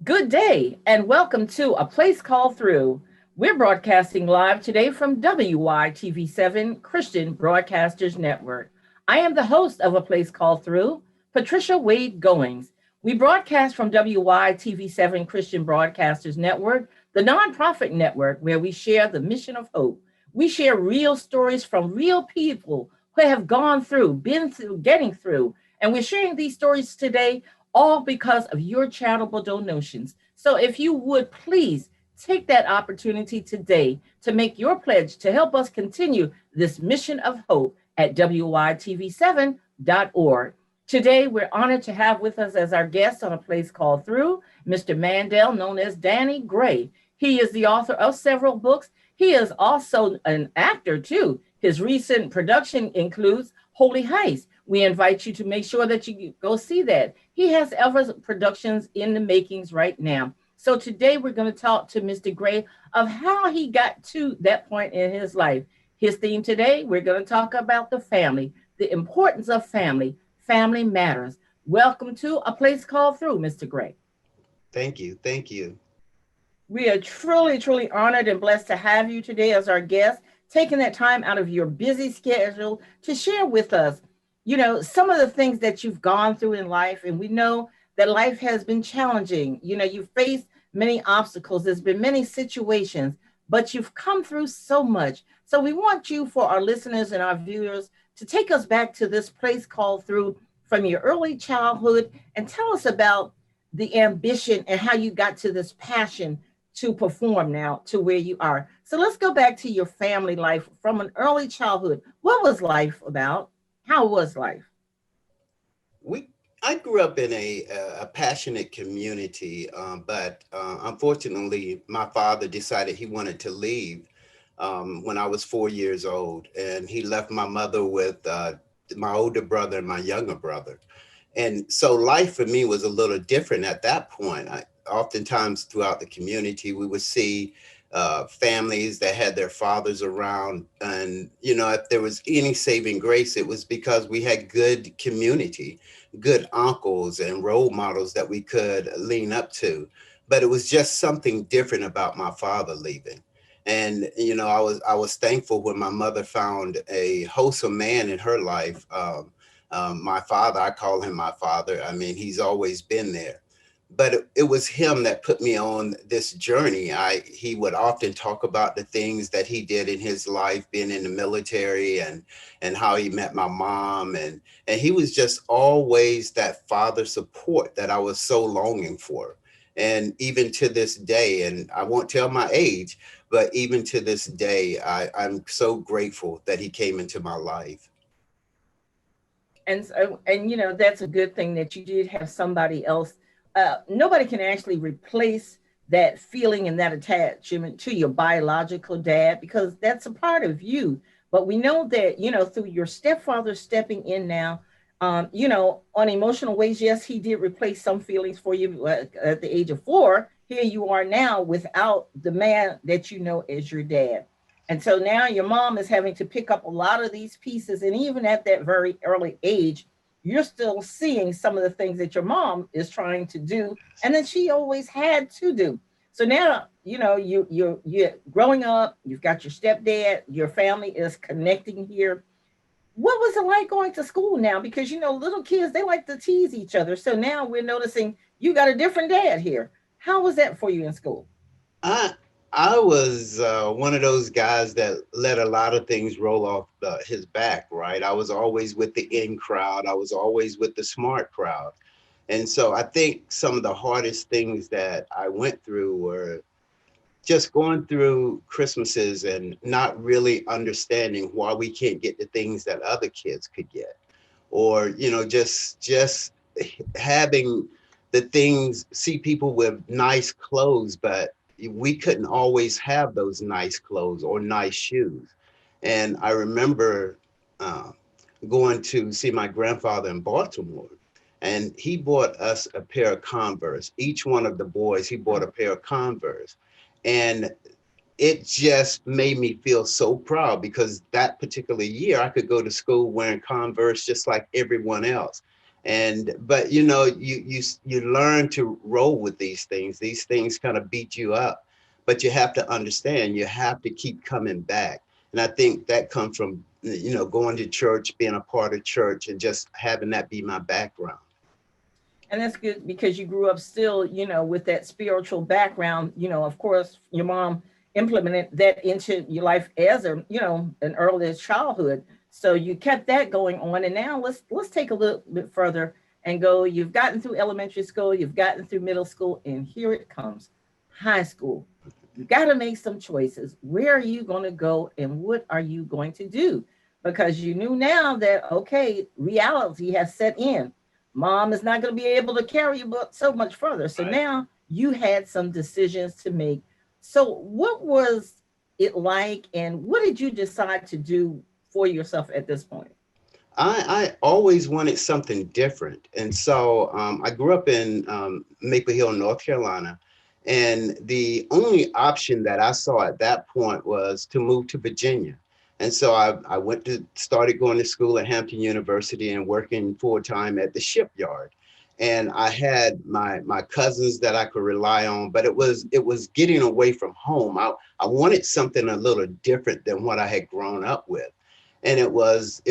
Good day and welcome to A Place Called Through. We're broadcasting live today from WYTV7 Christian Broadcasters Network. I am the host of A Place Called Through, Patricia Wade Goings. We broadcast from WYTV7 Christian Broadcasters Network, the nonprofit network where we share the mission of hope. We share real stories from real people who have gone through, been through, getting through, and we're sharing these stories today all because of your charitable donations. So if you would please take that opportunity today to make your pledge to help us continue this mission of hope at WYTV7.org. Today, we're honored to have with us as our guest on A Place Called Through, Mr. Mandel, known as Danny Gray. He is the author of several books. He is also an actor, too. His recent production includes Holy Heist. We invite you to make sure that you go see that. He has other productions in the makings right now. So today we're going to talk to Mr. Gray of how he got to that point in his life. His theme today, we're going to talk about the family, the importance of family. Family matters. Welcome to A Place Called Through, Mr. Gray. Thank you. Thank you. We are truly, truly honored and blessed to have you today as our guest, taking that time out of your busy schedule to share with us, some of the things that you've gone through in life. And we know that life has been challenging. You've faced many obstacles, there's been many situations, but you've come through so much. So we want you, for our listeners and our viewers, to take us back to this place called through from your early childhood and tell us about the ambition and how you got to this passion to perform now to where you are. So let's go back to your family life from an early childhood. What was life about? How was life? We I grew up in a passionate community, but unfortunately, my father decided he wanted to leave when I was 4 years old, and he left my mother with my older brother and my younger brother. And so life for me was a little different at that point. Oftentimes throughout the community, we would see families that had their fathers around. And, if there was any saving grace, it was because we had good community, good uncles and role models that we could lean up to. But it was just something different about my father leaving. And I was thankful when my mother found a wholesome man in her life. My father, I call him my father. I mean, he's always been there. But it was him that put me on this journey. He would often talk about the things that he did in his life, being in the military, and how he met my mom, and he was just always that father support that I was so longing for. And even to this day, and I won't tell my age, but even to this day, I'm so grateful that he came into my life. And that's a good thing that you did have somebody else. Nobody can actually replace that feeling and that attachment to your biological dad because that's a part of you. But we know that through your stepfather stepping in now, on emotional ways, yes, he did replace some feelings for you at the age of 4. Here you are now without the man that you know as your dad. And so now your mom is having to pick up a lot of these pieces. And even at that very early age, you're still seeing some of the things that your mom is trying to do and that she always had to do. So now, you're growing up, you've got your stepdad, your family is connecting here. What was it like going to school now? Because little kids, they like to tease each other. So now we're noticing you got a different dad here. How was that for you in school? I I was one of those guys that let a lot of things roll off his back, right? I was always with the in crowd. I was always with the smart crowd. And so I think some of the hardest things that I went through were just going through Christmases and not really understanding why we can't get the things that other kids could get, or just having the things, see people with nice clothes, but we couldn't always have those nice clothes or nice shoes. And I remember uh, going to see my grandfather in Baltimore, and he bought us a pair of Converse. Each one of the boys, he bought a pair of Converse. And it just made me feel so proud because that particular year I could go to school wearing Converse just like everyone else. But you know, you learn to roll with these things. These things kind of beat you up, but you have to understand, you have to keep coming back. And I think that comes from, you know, going to church, being a part of church, and just having that be my background. And that's good because you grew up still, with that spiritual background. Of course, your mom implemented that into your life as an early childhood. So you kept that going on. And now let's take a little bit further and go. You've gotten through elementary school, you've gotten through middle school, and here it comes, high school. You got to make some choices. Where are you going to go and what are you going to do? Because you knew now that, okay, reality has set in. Mom is not going to be able to carry you but so much further. So Right. now you had some decisions to make. So what was it like and what did you decide to do for yourself at this point? I always wanted something different. And so I grew up in Maple Hill, North Carolina. And the only option that I saw at that point was to move to Virginia. And so I started going to school at Hampton University and working full time at the shipyard. And I had my cousins that I could rely on, but it was getting away from home. I wanted something a little different than what I had grown up with. And it was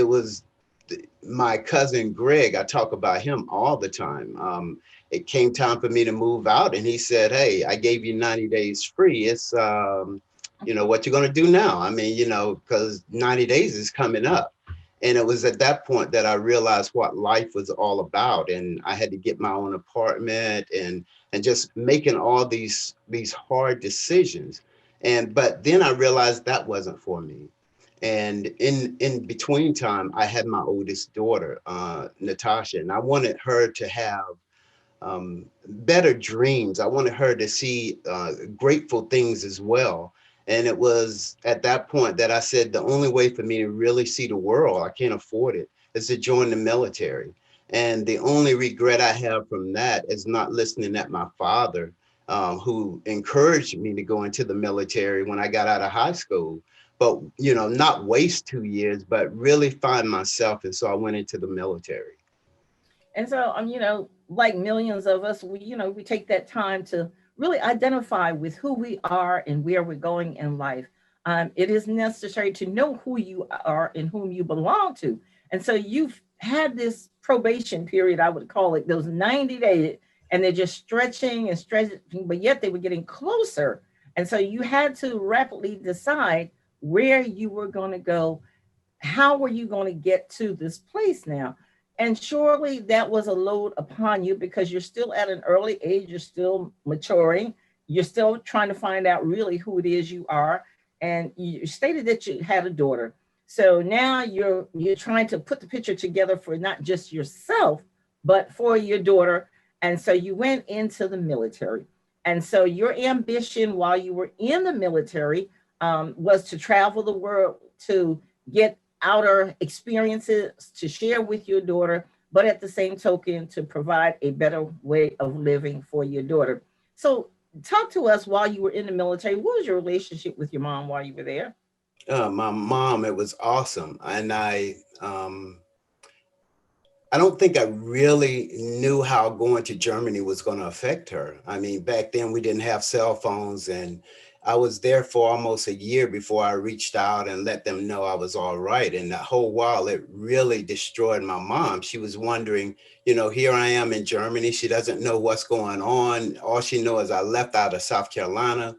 my cousin Greg. I talk about him all the time. It came time for me to move out, and he said, "Hey, I gave you 90 days free. It's you know, what you're gonna do now. I mean, you know, because 90 days is coming up." And it was at that point that I realized what life was all about, and I had to get my own apartment and just making all these hard decisions. And but then I realized that wasn't for me. And in between time, I had my oldest daughter, Natasha, and I wanted her to have better dreams. I wanted her to see grateful things as well. And it was at that point that I said the only way for me to really see the world, I can't afford it, is to join the military. And the only regret I have from that is not listening at my father, who encouraged me to go into the military when I got out of high school. But, you know, not waste 2 years, but really find myself. And so I went into the military. And so, like millions of us, we take that time to really identify with who we are and where we're going in life. It is necessary to know who you are and whom you belong to. And so you've had this probation period, I would call it, those 90 days, and they're just stretching and stretching, but yet they were getting closer. And so you had to rapidly decide where you were going to go. How were you going to get to this place now? And surely that was a load upon you because you're still at an early age, you're still maturing, you're still trying to find out really who it is you are. And you stated that you had a daughter. So now you're trying to put the picture together for not just yourself, but for your daughter. And so you went into the military. And so your ambition while you were in the military was to travel the world, to get outer experiences to share with your daughter, but at the same token, to provide a better way of living for your daughter. So, talk to us while you were in the military. What was your relationship with your mom while you were there? My mom, it was awesome. And I don't think I really knew how going to Germany was going to affect her. I mean, back then we didn't have cell phones, and I was there for almost a year before I reached out and let them know I was all right. And that whole while, it really destroyed my mom. She was wondering, you know, here I am in Germany. She doesn't know what's going on. All she knows is I left out of South Carolina.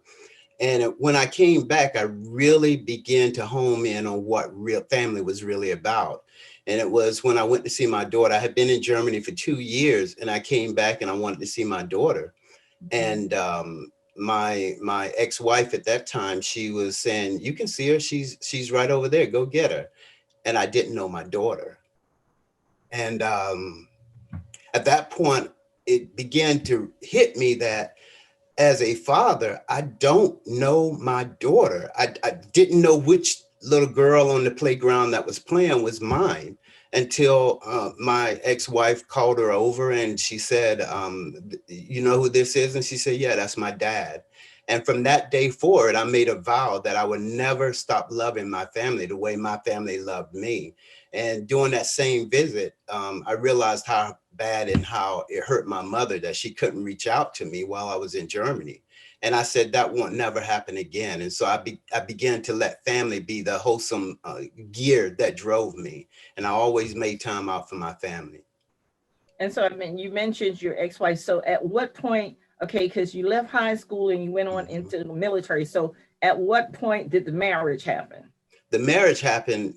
And when I came back, I really began to home in on what real family was really about. And it was when I went to see my daughter. I had been in Germany for 2 years, and I came back and I wanted to see my daughter. Mhm. And my ex-wife at that time, she was saying, "You can see her. She's right over there. Go get her." And I didn't know my daughter. And at that point, it began to hit me that as a father, I don't know my daughter. I didn't know which little girl on the playground that was playing was mine until my ex-wife called her over and she said, "You know who this is?" And she said, "Yeah, that's my dad." And from that day forward, I made a vow that I would never stop loving my family the way my family loved me. And during that same visit, I realized how bad and how it hurt my mother that she couldn't reach out to me while I was in Germany. And I said, that won't never happen again. And so I began to let family be the wholesome gear that drove me. And I always made time out for my family. And so, I mean, you mentioned your ex-wife. So at what point, okay, because you left high school and you went on into the military. So at what point did the marriage happen? The marriage happened.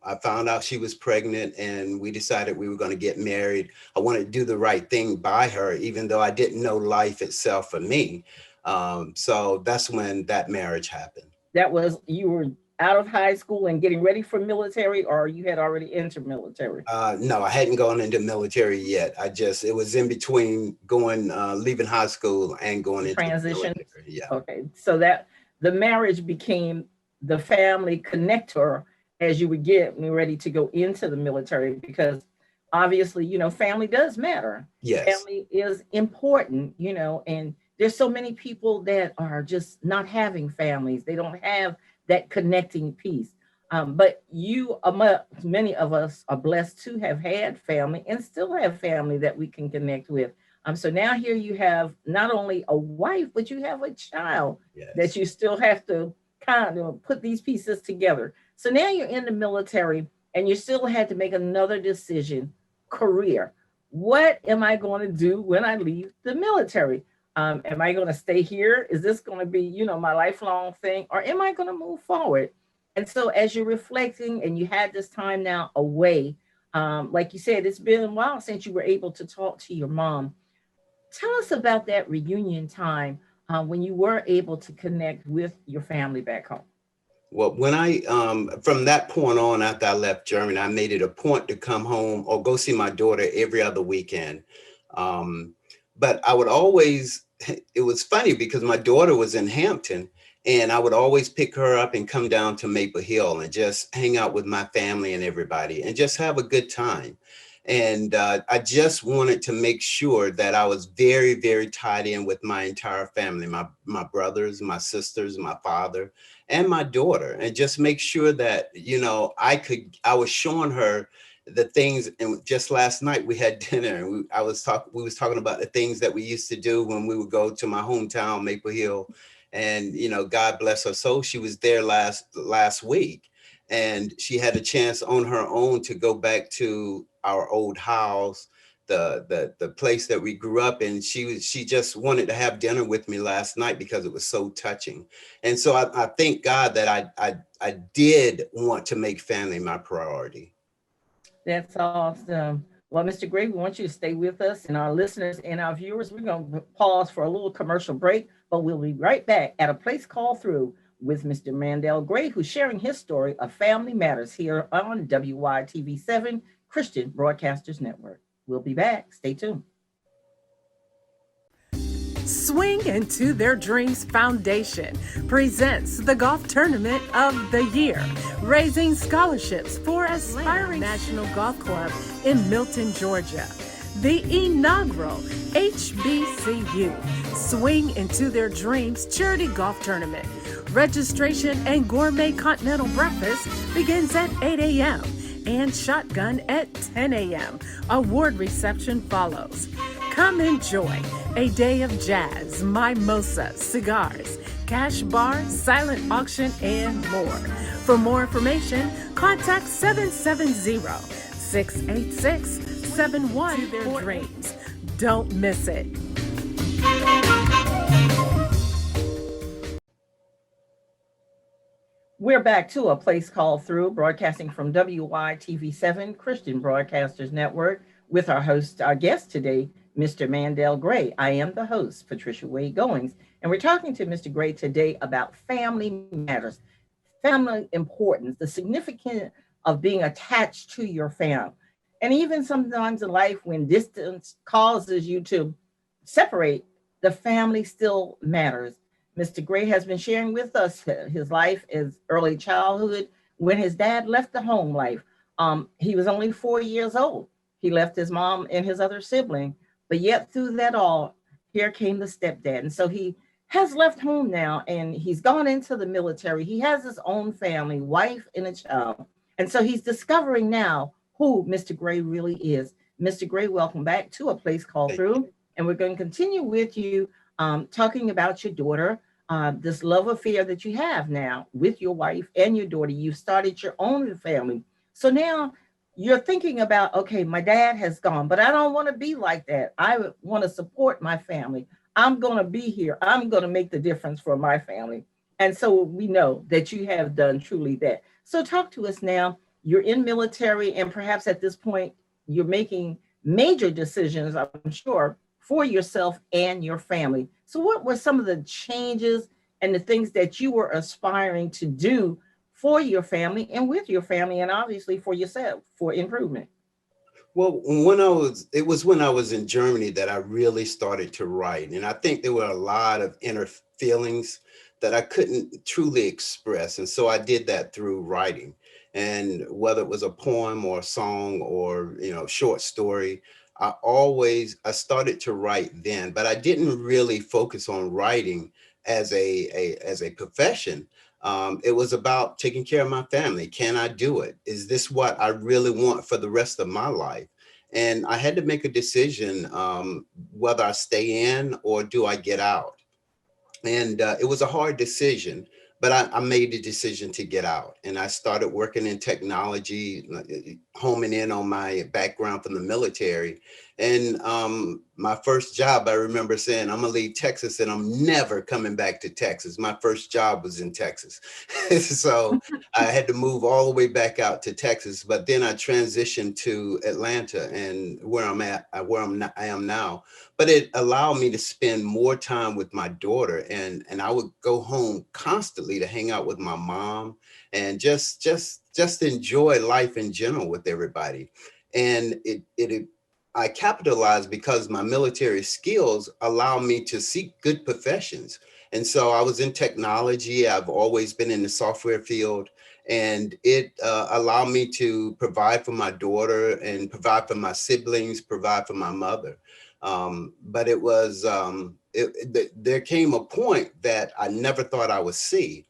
I found out she was pregnant and we decided we were going to get married. I wanted to do the right thing by her, even though I didn't know life itself for me. So that's when that marriage happened. That was, you were out of high school and getting ready for military, or you had already entered military? No, I hadn't gone into military yet. It was in between leaving high school and going into transition. Military. Yeah. Okay. So that the marriage became the family connector as you were getting ready to go into the military, because obviously, family does matter. Yes. Family is important, and there's so many people that are just not having families. They don't have that connecting piece. But many of us are blessed to have had family and still have family that we can connect with. So now here you have not only a wife, but you have a child. Yes. That you still have to kind of put these pieces together. So now you're in the military and you still had to make another decision, career. What am I going to do when I leave the military? Am I going to stay here? Is this going to be, my lifelong thing? Or am I going to move forward? And so as you're reflecting and you had this time now away, like you said, it's been a while since you were able to talk to your mom. Tell us about that reunion time when you were able to connect with your family back home. Well, when from that point on, after I left Germany, I made it a point to come home or go see my daughter every other weekend. But I would always, it was funny because my daughter was in Hampton and I would always pick her up and come down to Maple Hill and just hang out with my family and everybody and just have a good time. And I just wanted to make sure that I was very, very tied in with my entire family, my brothers, my sisters, my father, and my daughter, and just make sure that, I was showing her the things. And just last night we had dinner and we was talking about the things that we used to do when we would go to my hometown, Maple Hill. And, God bless her soul, she was there last week. And she had a chance on her own to go back to our old house, the place that we grew up in. She just wanted to have dinner with me last night because it was so touching. And so I thank God that I did want to make family my priority. That's awesome. Well, Mr. Gray, we want you to stay with us, and our listeners and our viewers. We're going to pause for a little commercial break, but we'll be right back at A Place Called Through with Mr. Mandel Gray, who's sharing his story of Family Matters here on WYTV7 Christian Broadcasters Network. We'll be back. Stay tuned. Swing Into Their Dreams Foundation presents the Golf Tournament of the Year, raising scholarships for aspiring National Golf Club in Milton, Georgia. The inaugural HBCU Swing Into Their Dreams Charity Golf Tournament. Registration and gourmet continental breakfast begins at 8 a.m. and shotgun at 10 a.m. Award reception follows. Come enjoy a day of jazz, mimosa, cigars, cash bar, silent auction, and more. For more information, contact 770-686-71 Their Dreams. Don't miss it. We're back to A Place Called Through, broadcasting from WYTV7 Christian Broadcasters Network with our guest today, Mr. Mandel Gray. I am the host, Patricia Wade Goings, and we're talking to Mr. Gray today about family matters, family importance, the significance of being attached to your family. And even sometimes in life when distance causes you to separate, the family still matters. Mr. Gray has been sharing with us his life, his early childhood, when his dad left the home life. He was only 4 years old. He left his mom and his other sibling, but yet through that all, here came the stepdad. And so he has left home now and he's gone into the military. He has his own family, wife and a child. And so he's discovering now who Mr. Gray really is. Mr. Gray, welcome back to A Place Called Thank Through. And we're going to continue with you talking about your daughter, this love affair that you have now with your wife and your daughter. You started your own family. So now you're thinking about, okay, my dad has gone, but I don't want to be like that. I want to support my family. I'm going to be here. I'm going to make the difference for my family. And so we know that you have done truly that. So talk to us now. You're in military, and perhaps at this point, you're making major decisions, I'm sure, for yourself and your family. So what were some of the changes and the things that you were aspiring to do for your family and with your family, and obviously for yourself, for improvement? Well, it was when I was in Germany that I really started to write. And I think there were a lot of inner feelings that I couldn't truly express. And so I did that through writing. And whether it was a poem or a song or, short story, I started to write then, but I didn't really focus on writing as a profession. It was about taking care of my family. Can I do it? Is this what I really want for the rest of my life? And I had to make a decision, whether I stay in or do I get out. And it was a hard decision, but I made the decision to get out. And I started working in technology, homing in on my background from the military. And my first job, I remember saying, I'm gonna leave Texas and I'm never coming back to Texas. My first job was in Texas. So I had to move all the way back out to Texas. But then I transitioned to Atlanta and I am now. But it allowed me to spend more time with my daughter, and I would go home constantly to hang out with my mom and just enjoy life in general with everybody. And I capitalized because my military skills allow me to seek good professions. And so I was in technology. I've always been in the software field, and it allowed me to provide for my daughter and provide for my siblings, provide for my mother. But it was, there came a point that I never thought I would see.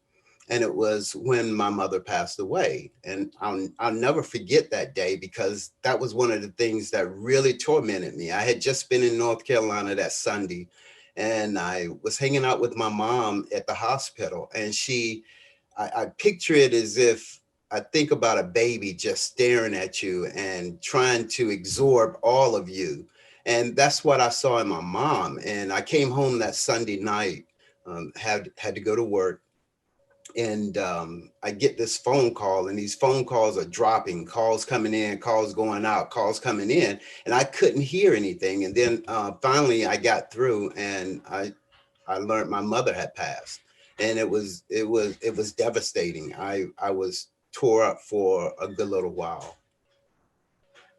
And it was when my mother passed away. And I'll never forget that day, because that was one of the things that really tormented me. I had just been in North Carolina that Sunday, and I was hanging out with my mom at the hospital. And I picture it as if I think about a baby just staring at you and trying to absorb all of you. And that's what I saw in my mom. And I came home that Sunday night, had to go to work. And I get this phone call, and these phone calls are dropping, calls coming in, calls going out, calls coming in, and I couldn't hear anything. And then finally I got through, and I learned my mother had passed, and it was devastating. I was tore up for a good little while.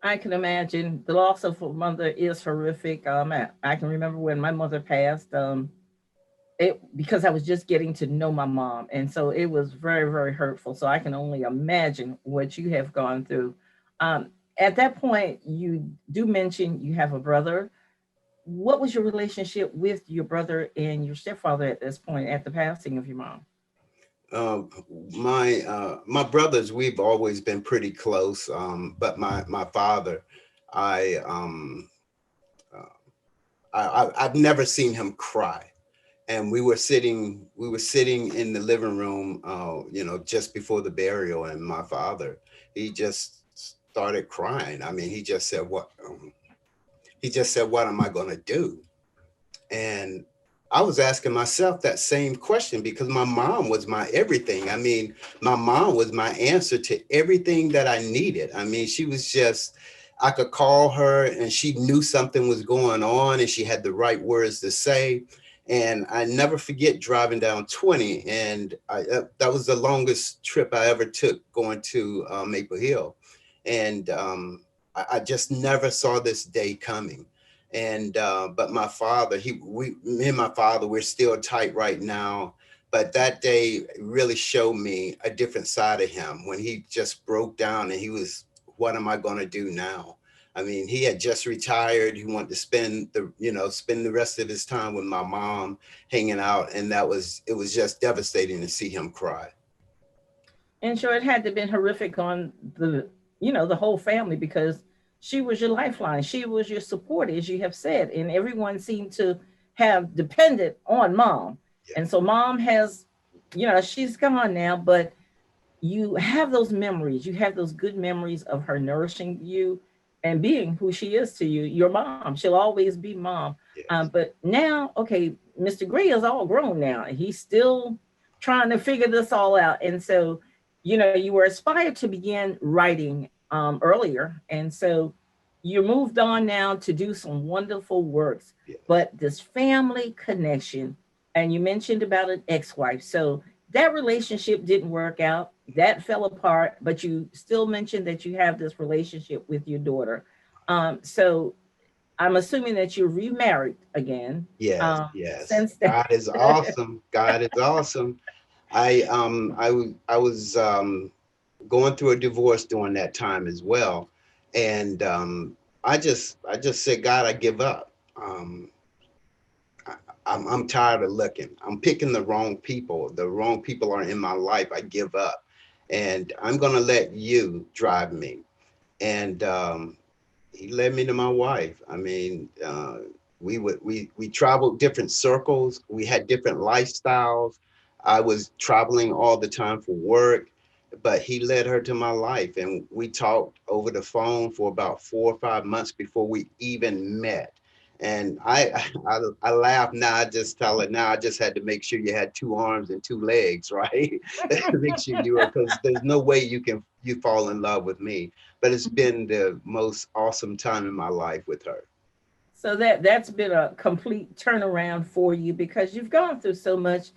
I can imagine the loss of a mother is horrific. I can remember when my mother passed. It because I was just getting to know my mom, and so it was very, very hurtful. So I can only imagine what you have gone through. At that point, you do mention you have a brother. What was your relationship with your brother and your stepfather at this point, at the passing of your mom? Um, my brothers, we've always been pretty close. But my father, I uh, I've never seen him cry. And we were sitting in the living room, just before the burial, and my father, he just started crying. I mean, he just said, what am I going to do? And I was asking myself that same question, because my mom was my everything. I mean, my mom was my answer to everything that I needed. I mean, she was just, I could call her and she knew something was going on and she had the right words to say. And I never forget driving down 20, and that was the longest trip I ever took, going to Maple Hill. And I just never saw this day coming. And but my father, me and my father, we're still tight right now. But that day really showed me a different side of him, when he just broke down and he was, what am I going to do now? I mean, he had just retired. He wanted to spend the rest of his time with my mom, hanging out. And it was just devastating to see him cry. And sure, it had to have been horrific on the whole family, because she was your lifeline. She was your support, as you have said. And everyone seemed to have depended on mom. Yeah. And so mom has, she's gone now, but you have those memories. You have those good memories of her nourishing you and being who she is to you, your mom. She'll always be mom. Yes. But now, okay, Mr. Gray is all grown now. He's still trying to figure this all out. And so, you were inspired to begin writing earlier. And so you moved on now to do some wonderful works. Yes. But this family connection, and you mentioned about an ex-wife. So that relationship didn't work out. That fell apart, but you still mentioned that you have this relationship with your daughter. So I'm assuming that you're remarried again. Yes. Yes. Since that. God is awesome. God is awesome. I was going through a divorce during that time as well, and I just said, God, I give up. I'm tired of looking. I'm picking the wrong people. The wrong people are in my life. I give up, and I'm gonna let you drive me. And he led me to my wife. I mean, we traveled different circles. We had different lifestyles. I was traveling all the time for work, but he led her to my life, and we talked over the phone for about 4 or 5 months before we even met. And I laugh now. I just tell her now. I just had to make sure you had 2 arms and 2 legs, right? Make sure you are, because there's no way you fall in love with me. But it's been the most awesome time in my life with her. So that's been a complete turnaround for you because you've gone through so much.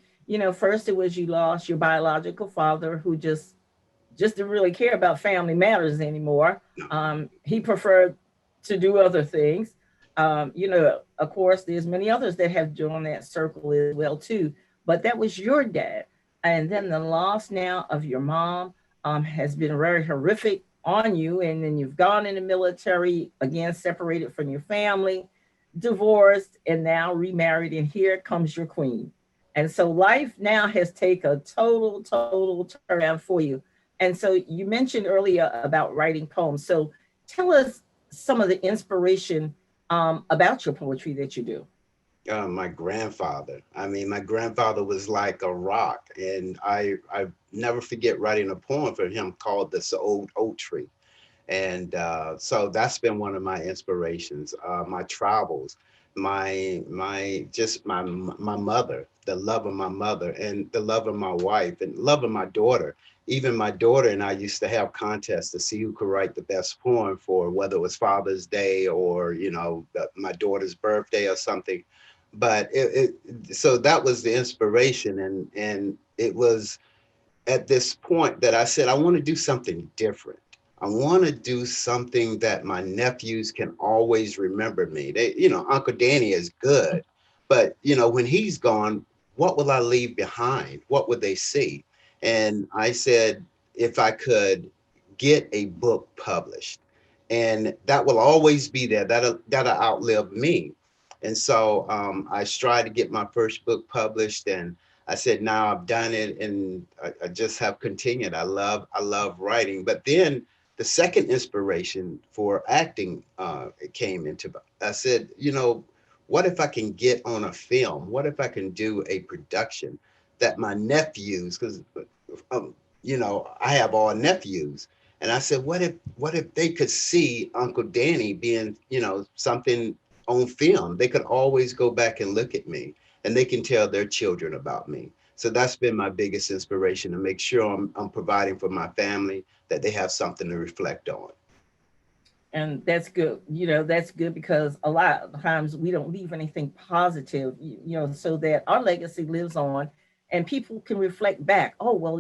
First it was you lost your biological father who just didn't really care about family matters anymore. He preferred to do other things. Of course, there's many others that have joined that circle as well too. But that was your dad, and then the loss now of your mom has been very horrific on you. And then you've gone in the military again, separated from your family, divorced, and now remarried. And here comes your queen. And so life now has taken a total turnaround for you. And so you mentioned earlier about writing poems. So tell us some of the inspiration about your poetry that you do. My grandfather. I mean, my grandfather was like a rock, and I never forget writing a poem for him called "This Old Oak Tree," and so that's been one of my inspirations. My travels, my mother, the love of my mother, and the love of my wife, and love of my daughter. Even my daughter and I used to have contests to see who could write the best poem for whether it was Father's Day or my daughter's birthday or something. But so that was the inspiration, and it was at this point that I said I want to do something different. I want to do something that my nephews can always remember me. Uncle Danny is good, but when he's gone, what will I leave behind? What would they see? And I said, if I could get a book published, and that will always be there, that'll outlive me. And so I tried to get my first book published, and I said, now I've done it, and I just have continued. I love writing. But then the second inspiration for acting it came into. I said, what if I can get on a film? What if I can do a production that my nephews, because I have all nephews, and I said, what if they could see Uncle Danny being, something on film? They could always go back and look at me, and they can tell their children about me. So that's been my biggest inspiration, to make sure I'm providing for my family, that they have something to reflect on. And that's good. That's good because a lot of times we don't leave anything positive, so that our legacy lives on and people can reflect back. Oh, well,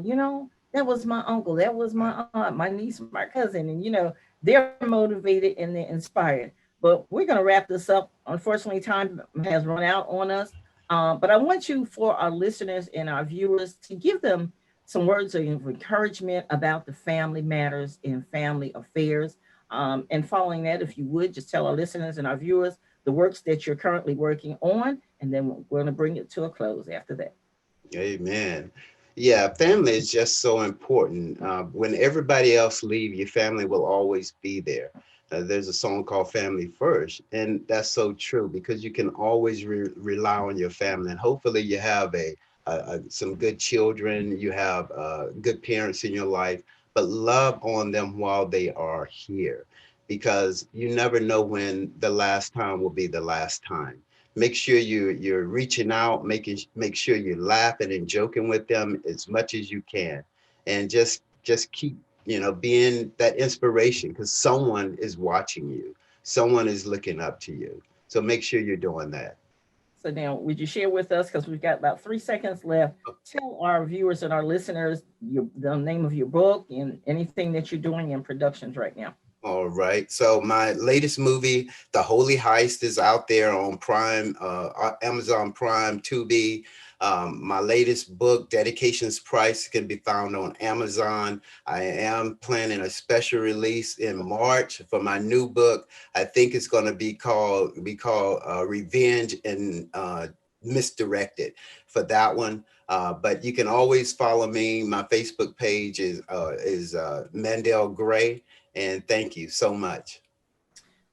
that was my uncle, that was my aunt, my niece, my cousin. And, they're motivated and they're inspired. But we're going to wrap this up. Unfortunately, time has run out on us. But I want you, for our listeners and our viewers, to give them some words of encouragement about the family matters and family affairs. And following that, if you would, just tell our listeners and our viewers the works that you're currently working on, and then we're going to bring it to a close after that. Amen. Yeah, family is just so important. When everybody else leave, your family will always be there. There's a song called Family First. And that's so true because you can always rely on your family. And hopefully you have some good children, you have good parents in your life, but love on them while they are here because you never know when the last time will be the last time. Make sure you're reaching out, make sure you're laughing and joking with them as much as you can, and just keep being that inspiration because someone is watching you, someone is looking up to you. So make sure you're doing that. So now, would you share with us, because we've got about 3 seconds left, tell our viewers and our listeners the name of your book and anything that you're doing in productions right now? All right. So my latest movie, The Holy Heist, is out there on Prime, Amazon Prime, Tubi. My latest book, Dedication's Price, can be found on Amazon. I am planning a special release in March for my new book. I think it's going to be called Revenge and Misdirected for that one. But you can always follow me. My Facebook page is Mandel Gray. And thank you so much.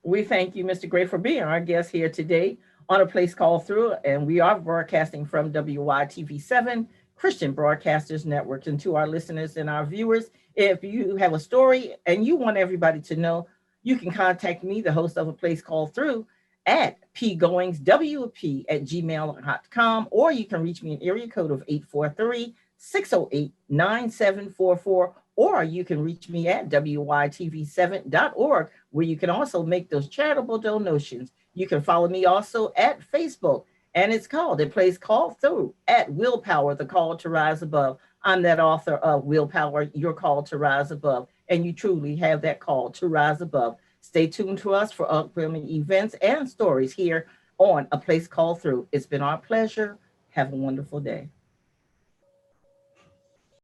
We thank you, Mr. Gray, for being our guest here today on A Place Called Through. And we are broadcasting from WYTV7, Christian Broadcasters Network. And to our listeners and our viewers, if you have a story and you want everybody to know, you can contact me, the host of A Place Called Through, at pgoingswp@gmail.com, or you can reach me in area code of 843-608-9744, or you can reach me at WYTV7.org, where you can also make those charitable donations. You can follow me also at Facebook, and it's called A Place Called Through, at Willpower, the Call to Rise Above. I'm that author of Willpower, Your Call to Rise Above, and you truly have that call to rise above. Stay tuned to us for upcoming events and stories here on A Place Called Through. It's been our pleasure. Have a wonderful day.